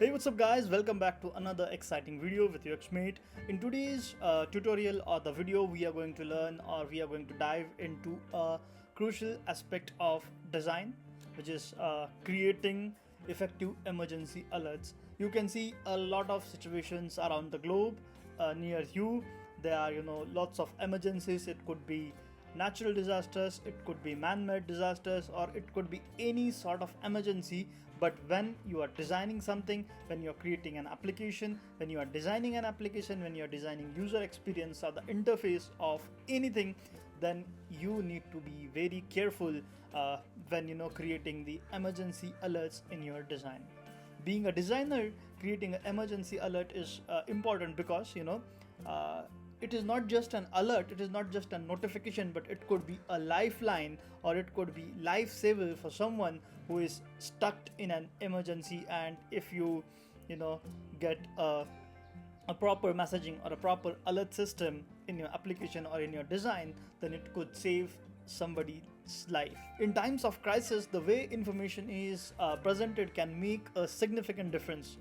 Hey, what's up guys, welcome back to another exciting video with UXMate. In today's tutorial or the video, we are going to learn or we are going to dive into a crucial aspect of design, which is creating effective emergency alerts. You can see a lot of situations around the globe near you. There are lots of emergencies. It could be natural disasters, it could be man-made disasters, or it could be any sort of emergency. But when you are designing something, when you are creating an application, when you are designing an application, when you are designing user experience or the interface of anything, then you need to be very careful when creating the emergency alerts in your design. Being a designer, creating an emergency alert is important because it is not just an alert, it is not just a notification, but it could be a lifeline or it could be lifesaver for someone who is stuck in an emergency. And if you get a proper messaging or a proper alert system in your application or in your design, then it could save somebody's life. In times of crisis, the way information is presented can make a significant difference.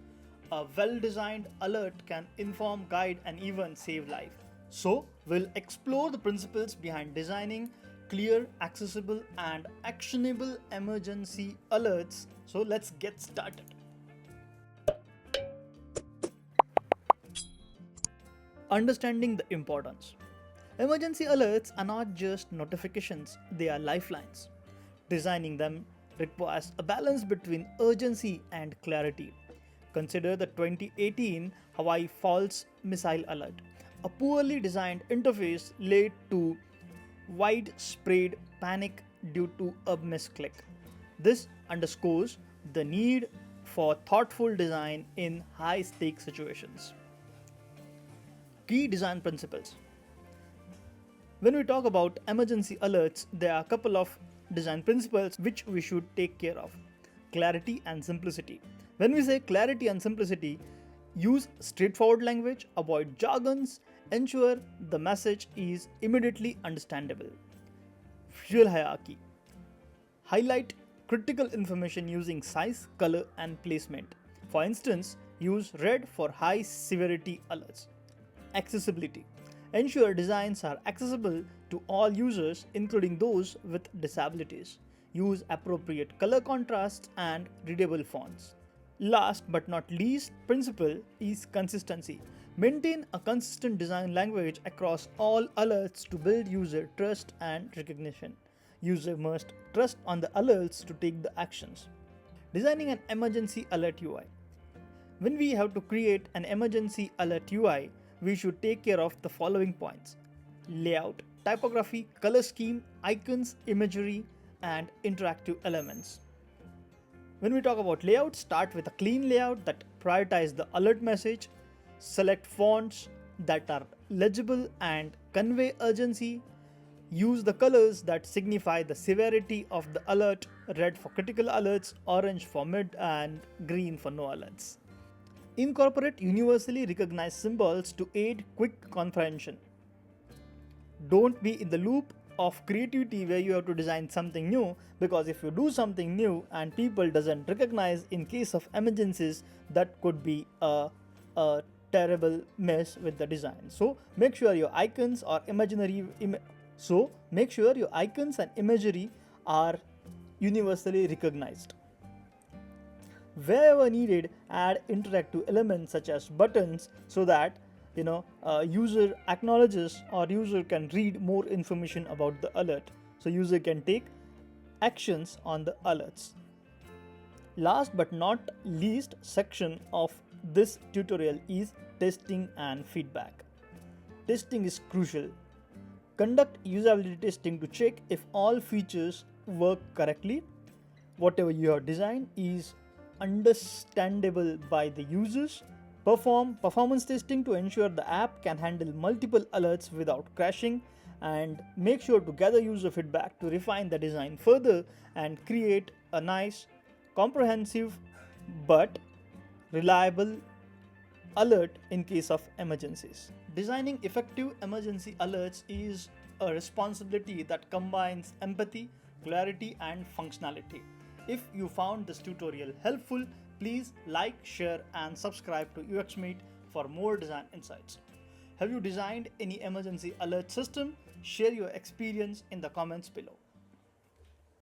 A well-designed alert can inform, guide, and even save life. So, we'll explore the principles behind designing clear, accessible, and actionable emergency alerts. So, let's get started. Understanding the importance. Emergency alerts are not just notifications, they are lifelines. Designing them requires a balance between urgency and clarity. Consider the 2018 Hawaii Falls missile alert. A poorly designed interface led to widespread panic due to a misclick. This underscores the need for thoughtful design in high-stakes situations. Key design principles. When we talk about emergency alerts, there are a couple of design principles which we should take care of. Clarity and simplicity. When we say clarity and simplicity, use straightforward language, avoid jargons, ensure the message is immediately understandable. Visual hierarchy. Highlight critical information using size, color, and placement. For instance, use red for high severity alerts. Accessibility. Ensure designs are accessible to all users, including those with disabilities. Use appropriate color contrasts and readable fonts. Last but not least principle is consistency. Maintain a consistent design language across all alerts to build user trust and recognition. User must trust on the alerts to take the actions. Designing an emergency alert UI. When we have to create an emergency alert UI, we should take care of the following points: layout, typography, color scheme, icons, imagery, and interactive elements. When we talk about layout, start with a clean layout that prioritizes the alert message. Select fonts that are legible and convey urgency. Use the colors that signify the severity of the alert: red for critical alerts, orange for mid, and green for no alerts. Incorporate universally recognized symbols to aid quick comprehension. Don't be in the loop of creativity where you have to design something new, because if you do something new and people doesn't recognize in case of emergencies, that could be a terrible mess with the design. So make sure your icons or and imagery are universally recognized. Wherever needed, add interactive elements such as buttons so that user acknowledges or user can read more information about the alert, so user can take actions on the alerts. Last but not least section of this tutorial is testing and feedback. Testing is crucial. Conduct usability testing to check if all features work correctly, whatever you have designed is understandable by the users. Perform performance testing to ensure the app can handle multiple alerts without crashing, and make sure to gather user feedback to refine the design further and create a nice, comprehensive but reliable alert in case of emergencies. Designing effective emergency alerts is a responsibility that combines empathy, clarity, and functionality. If you found this tutorial helpful, Please like, share, and subscribe to UXMate for more design insights. Have you designed any emergency alert system? Share your experience in the comments below.